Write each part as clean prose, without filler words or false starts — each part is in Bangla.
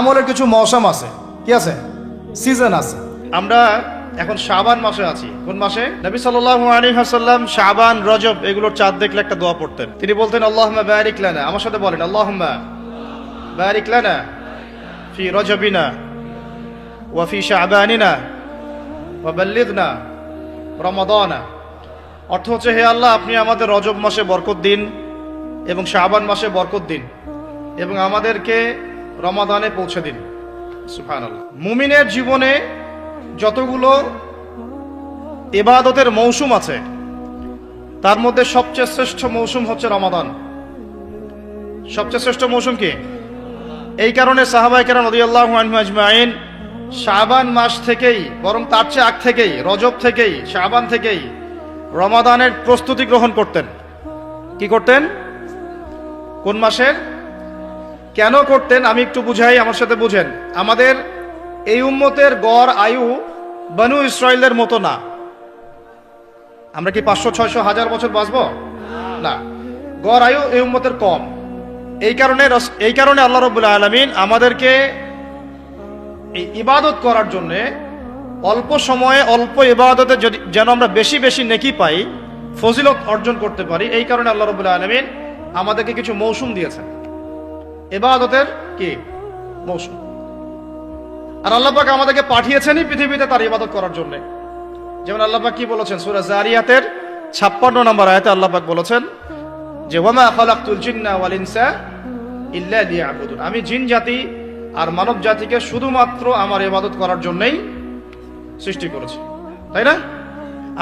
আমলের কিছু মৌসুম আছে, কি আছে, সিজন আছে। আমরা এখন শাবান মাসে আছি। কোন মাসে? নবী সাল্লাল্লাহু আলাইহি ওয়াসাল্লাম শাবান, রজব এগুলোর চাঁদ দেখলে একটা দোয়া পড়তেন। তিনি বলতেন আল্লাহুম্মা বারিক লানা, আমার সাথে বলেন আল্লাহুম্মা বারিক লানা ফি রজবিনা ওয়া ফি শাবানিনা ওয়া বাল্লিগনা রমাদানা। অর্থ হচ্ছে, হে আল্লাহ, আপনি আমাদের রজব মাসে বরকত দিন এবং শাবান মাসে বরকত দিন এবং আমাদেরকে রমাদানে পৌঁছে দিন। সুবহানাল্লাহ। মুমিনের জীবনে যতগুলো ইবাদতের মৌসুম আছে তার মধ্যে সবচেয়ে শ্রেষ্ঠ মৌসুম হচ্ছে রমাদান। সবচেয়ে শ্রেষ্ঠ মৌসুম কি? এই কারণে সাহাবায়ে কেরাম রাদিয়াল্লাহু আনহুম আজমাইন শাবান মাস থেকেই, বরং তার চেয়ে আগ থেকেই, রজব থেকেই, শাবান থেকেই রমাদানের প্রস্তুতি গ্রহণ করতেন। কি করতেন? কোন মাসের? কেন করতেন আমি একটু বুঝাই, আমার সাথে বুঝেন। আমাদের এই উম্মতের গড় আয়ু বনু ইসরাইলের মতো না। আমরা কি 500, 600, 1000 বছর বাঁচবো? না, গড় আয়ু এই উম্মতের কম। এই কারণে আল্লাহ রাব্বুল আলামিন আমাদেরকে এই ইবাদত করার জন্য অল্প সময়ে অল্প ইবাদতে যেন আমরা বেশি বেশি নেকি পাই, ফজিলত অর্জন করতে পারি, এই কারণে আল্লাহ রাব্বুল আলামিন আমাদেরকে কিছু মৌসুম দিয়েছেন, ইবাদতের কি মৌসুম। আর আল্লাহ পাক আমাদেরকে পাঠিয়েছেনই পৃথিবীতে তার ইবাদত করার জন্য। যেমন আল্লাহ পাক কি বলেছেন সূরা জারিয়াতের 56 নম্বর আয়াতে আল্লাহ পাক বলেছেন যে ওয়ামা খালাকতুল জিন্না ওয়াল ইনসা ইল্লা লিয়াবুদুন, আমি জিন জাতি আর মানব জাতিকে শুধুমাত্র আমার ইবাদত করার জন্যই সৃষ্টি করেছি। তাই না?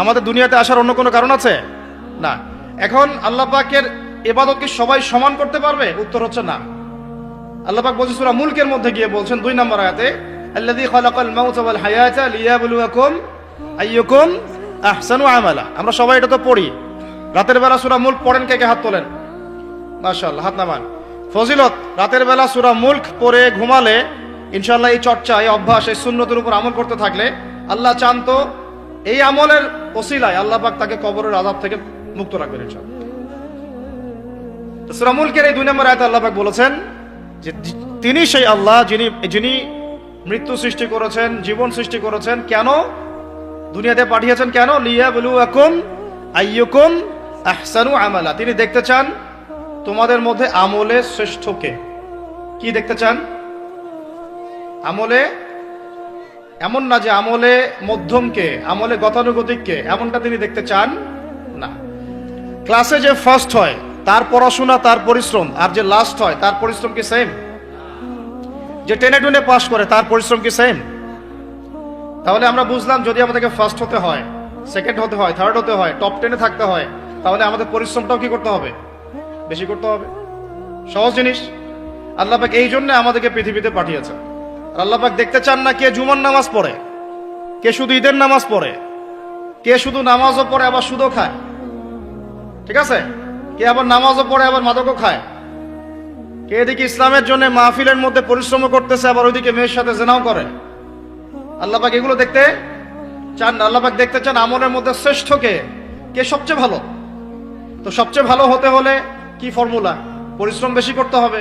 আমাদের দুনিয়াতে আসার অন্য কোনো কারণ আছে? না। এখন আল্লাহ পাকের ইবাদত কি সবাই সমান করতে পারবে? উত্তর হচ্ছে না। আল্লাহ পাক বলছেন সূরা মুলকের মধ্যে গিয়ে বলছেন 2 নম্বর আয়াতে, আল্লাযী খালাকাল মাউতা ওয়াল হায়াতা লিয়াবলুয়াকুম আইয়ুকুম আহসানু আমালা। আমরা সবাই এটা তো পড়ি। রাতের বেলা সূরা মুলক পড়েন, কে কে হাত তোলেন? মাশাআল্লাহ, হাত নামান। ফজিলত, রাতের বেলা সূরা মুলক পড়ে ঘুমালে ইনশাআল্লাহ এই চর্চা, এই অভ্যাস, এই সুন্নতের উপর আমল করতে থাকলে আল্লাহ চান তো এই আমলের ওসিলায় আল্লাহ পাক তাকে কবরের আযাব থেকে মুক্ত রাখবেন ইনশাআল্লাহ। তো সূরা মুলকের এই 2 নম্বর আয়াতে আল্লাহ পাক বলেছেন যে তিনি সেই আল্লাহ যিনি মৃত্যু সৃষ্টি করেছেন, জীবন সৃষ্টি করেছেন। কেন দুনিয়াতে পাঠিয়েছেন? কেন? লিয়াবলুয়াকুম আইয়ুকুম আহসানু আমালা। তিনি দেখতে চান তোমাদের মধ্যে আমলে শ্রেষ্ঠ কে। কি দেখতে চান? আমলে, এমন না যে আমলে মধ্যম কে, আমলে গতানুগতিক কে, এমনটা তিনি দেখতে চান না। ক্লাসে যে ফার্স্ট হয় তার পড়াশোনা, তার পরিশ্রম, আর যে লাস্ট হয় তার পরিশ্রম কি সেম? যে টেনে টুনে পাস করে তার পরিশ্রম কি সেম? তাহলে আমরা বুঝলাম যদি আমাদেরকে ফার্স্ট হতে হয়, সেকেন্ড হতে হয়, থার্ড হতে হয়, টপ 10-এ থাকতে হয়, তাহলে আমাদের পরিশ্রমটাও কি করতে হবে? বেশি করতে হবে। সহজ জিনিস। আল্লাহ পাক এই জন্য আমাদেরকে পৃথিবীতে পাঠিয়েছেন। আর আল্লাহ পাক দেখতে চান না কে জুমার নামাজ পড়ে, কে শুধু ঈদের নামাজ পড়ে, কে শুধু নামাজও পড়ে আবার সুদও খায়, ঠিক আছে, কে আবার নামাজও পড়ে আবার মাদকও খায়, কে এদিকে ইসলামের জন্য মাহফিলের মধ্যে পরিশ্রম করতেছে আবার ওইদিকে মেয়ের সাথে জেনাও করে। আল্লাহ পাক এগুলো দেখতে চান না। আল্লাহ পাক দেখতে চান আমলের মধ্যে শ্রেষ্ঠ কে, কে সবচেয়ে ভালো। তো সবচেয়ে ভালো হতে হলে কি ফর্মুলা? পরিশ্রম বেশি করতে হবে,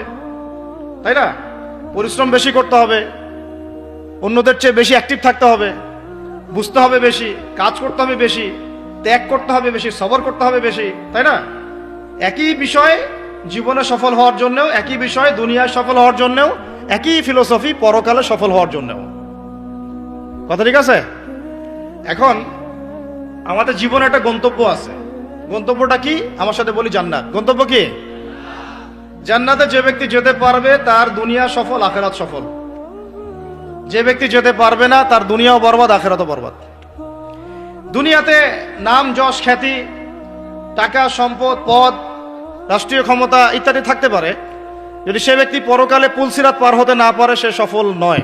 তাই না? পরিশ্রম বেশি করতে হবে, অন্যদের চেয়ে বেশি অ্যাক্টিভ থাকতে হবে, বুঝতে হবে বেশি, কাজ করতে হবে বেশি, ত্যাগ করতে হবে বেশি, সবর করতে হবে বেশি, তাই না? একই বিষয় জীবনে সফল হওয়ার জন্যও, একই বিষয় দুনিয়ায় সফল হওয়ার জন্যও, একই ফিলোসফি পরকালে সফল হওয়ার জন্যও। কথা ঠিক আছে? এখন আমাদের জীবনে একটা গন্তব্য আছে। গন্তব্যটা কি? আমার সাথে বলি জান্নাত। গন্তব্য কি? জান্নাতে যে ব্যক্তি যেতে পারবে তার দুনিয়া সফল, আখিরাত সফল। যে ব্যক্তি যেতে পারবে না তার দুনিয়াও বরবাদ, আখিরাতও বরবাদ। দুনিয়াতে নাম, যশ, খ্যাতি, টাকা, সম্পদ, পদ, রাষ্ট্রীয় ক্ষমতা ইত্যাদি থাকতে পারে। যদি সে ব্যক্তি পরকালে পুলসিরাত পার হতে না পারে সে সফল নয়,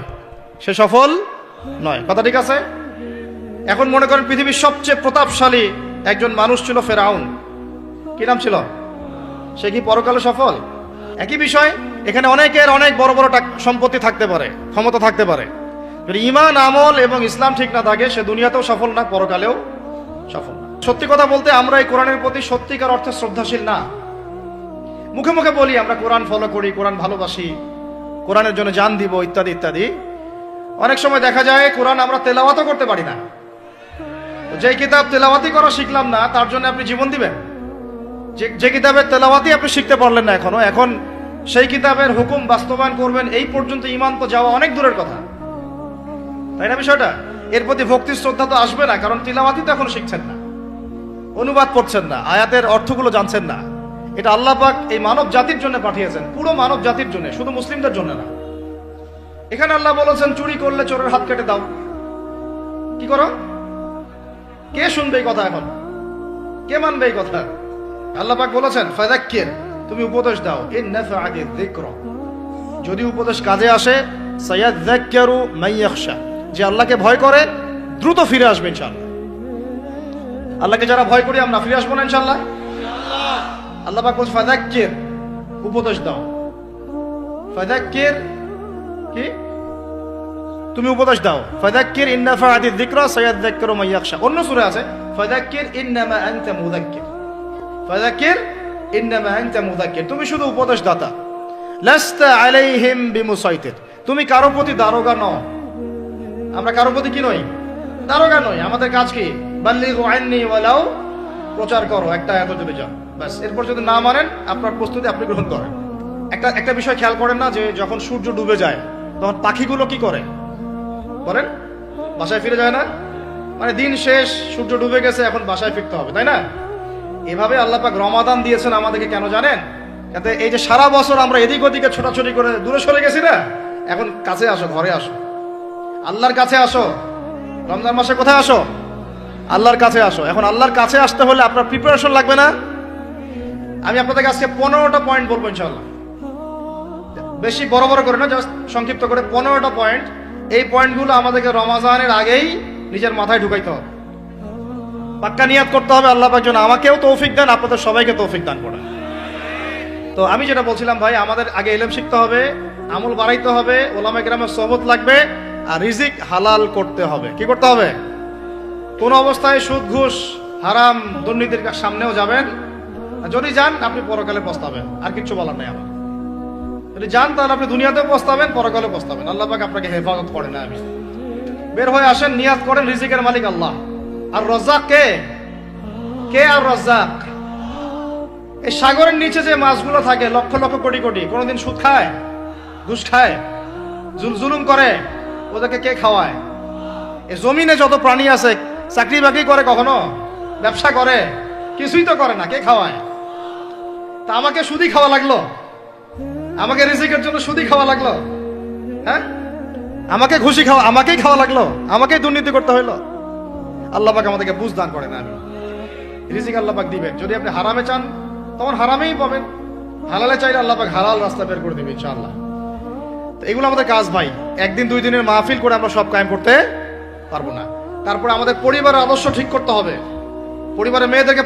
সে সফল নয়। কথা ঠিক আছে? এখন মনে করেন পৃথিবীর সবচেয়ে প্রতাপশালী একজন মানুষ ছিল ফেরাউন। কি নাম ছিল? সে কি পরকালে সফল? একই বিষয়, এখানে অনেকের অনেক বড় বড় সম্পত্তি থাকতে পারে, ক্ষমতা থাকতে পারে, যদি ঈমান, আমল এবং ইসলাম ঠিক না থাকে সে দুনিয়াতেও সফল না, পরকালেও সফল না। সত্যি কথা বলতে আমরা এই কোরআনের প্রতি সত্যিকার অর্থে শ্রদ্ধাশীল না। মুখে মুখে বলি আমরা কোরআন ফলো করি, কোরআন ভালোবাসি, কোরআনের জন্য জান দিব ইত্যাদি ইত্যাদি। অনেক সময় দেখা যায় কোরআন আমরা তেলাওয়াতও করতে পারি না। যে কিতাব তেলাওয়াতি করা শিখলাম না তার জন্য আপনি জীবন দিবেন? যে কিতাবের তেলাওয়াতি আপনি শিখতে পারলেন না এখনো, এখন সেই কিতাবের হুকুম বাস্তবায়ন করবেন, এই পর্যন্ত ঈমান তো যাওয়া অনেক দূরের কথা, তাই না বিষয়টা? এর প্রতি ভক্তি শ্রদ্ধা তো আসবে না, কারণ তিলাওয়াতি তো এখন শিখছেন না, অনুবাদ পড়ছেন না, আয়াতের অর্থগুলো জানছেন না। এটা আল্লাহ পাক এই মানব জাতির জন্য পাঠিয়েছেন, পুরো মানব জাতির জন্য, শুধু মুসলিমদের জন্য না। এখানে আল্লাহ বলেছেন চুরি করলে চোরের হাত কেটে দাও। কি করো? কে শুনবে এই কথা? এখন কে মানবে এই কথা? আল্লাহ পাক বলেছেন ফাযাক্কির, তুমি উপদেশ দাও, ইন নাফআতিয যিকর, যদি উপদেশ কাজে আসে, সায়াযাক্কারু মান ইয়াখশা, যে আল্লাহকে ভয় করে দ্রুত ফিরে আসবে ইনশাআল্লাহ। আল্লাহকে যারা ভয় করি আমরা ফিরে আসবো না ইনশাআল্লাহ? আল্লাহ পাক বলছে ফাযাক্কির, উপদেশ দাও। ফাযাক্কির কি? তুমি উপদেশ দাও। ফাযাক্কির ইন নাফআতিয যিকরা সায়াযাক্কারু মান ইয়াখশা। অন্য সূরা আছে ফাযাক্কির ইন্নামা আনতা মুযাক্কির, ফাযাক্কির ইন্নামা আনতা মুযাক্কির, তুমি শুধু উপদেশ দাতা। লাস্তা আলাইহিম বিমুসাইতির, তুমি কারো প্রতি দারোগা নও। আমরা কারো প্রতি কি নই? দারোগা নই। আমাদের কাজ কি? বাল্লিগু আন্নী ওয়ালাউ, প্রচার করো একটা আয়াত যদি যান, বাস। এরপর যদি না মানেন আপনার প্রস্তুতি আপনি গ্রহণ করেন। একটা বিষয় খেয়াল করেন না, যে যখন সূর্য ডুবে যায় তখন পাখিগুলো কি করে বলেন? বাসায় ফিরে যায় না? মানে দিন শেষ, সূর্য ডুবে গেছে, এখন বাসায় ফিরতে হবে, তাই না? এভাবে আল্লাহ পাক রমাদান দিয়েছেন আমাদেরকে, কেন জানেন? যাতে এই যে সারা বছর আমরা এদিক ওদিকে ছোটাছুটি করে দূরে সরে গেছি না, এখন কাছে আসো, ঘরে আসো, আল্লাহর কাছে আসো। রমজান মাসে কোথায় আসো? আল্লাহর কাছে আসো। এখন আল্লাহর কাছে আসতে হলে আপনার প্রিপারেশন লাগবে না? আমি আপনাদের আজকে 15টা পয়েন্ট বলবো ইনশাআল্লাহ, বেশি বড় বড় করে না, জাস্ট সংক্ষিপ্ত করে 15টা পয়েন্ট। এই পয়েন্টগুলো আমাদেরকে রমাজানের আগেই নিজের মাথায় ঢুকাইতে হবে, পাক্কা নিয়াত করতে হবে। আল্লাহ পাক যেন আমাকেও তৌফিক দেন, আপনাদের সবাইকে তৌফিক দান করেন। তো আমি যেটা বলছিলাম ভাই, আমাদের আগে ইলম শিখতে হবে, আমল বাড়াইতে হবে, ওলামায়ে কেরামের সোহবত লাগবে, আর রিজিক হালাল করতে হবে। কি করতে হবে? কোন অবস্থায় সুদ ঘুষ হারাম দুর্নীতির সামনেও যাবেন, যদি যান আপনি পরকালে পস্তাবেন, আর কিছু বলার নাই আমার। যদি যান তাহলে আপনি দুনিয়াতেও পস্তাবেন, পরকালে পস্তাবেন। আল্লাহ পাক আপনাকে হেফাজত করে না। আমি বের হয়ে আসেন, নিয়াত করেন, রিজিকের মালিক আল্লাহ। আর রাজ্জাক কে? কে আর রাজ্জাক? এই সাগরের নিচে যে মাছগুলো থাকে লক্ষ লক্ষ কোটি কোটি, কোনোদিন সুদ খায়, ঘুষ খায়, জুলুম করে? ওদেরকে কে খাওয়ায়? এই জমিনে যত প্রাণী আছে চাকরি বাকরি করে, কখনো ব্যবসা করে? কিছুই তো করে না। কে খাওয়ায়? তা আমাকে সুদি খাওয়া লাগলো, আমাকে রিজিকের জন্য সুদি খাওয়া লাগলো, হ্যাঁ? আমাকে ঘুষি খাওয়া, আমাকেই খাওয়া লাগলো, আমাকেই দুর্নীতি করতে হইলো। আল্লাহ পাক আমাদেরকে বুঝ দান করেন। আমি রিজিক আল্লাহ পাক দিবেন। যদি আপনি হারামে চান তখন হারামেই পাবেন, হালালে চাইলে আল্লাহ পাক হালাল রাস্তা বের করে দিবে ইনশাআল্লাহ। তো এগুলো আমাদের কাজ ভাই। একদিন দুই দিনের মাহফিল করে আমরা সব কায়েম করতে পারবো না। তারপরে আমাদের পরিবারের আদর্শ ঠিক করতে হবে। পরিবারের মেয়েদেরকে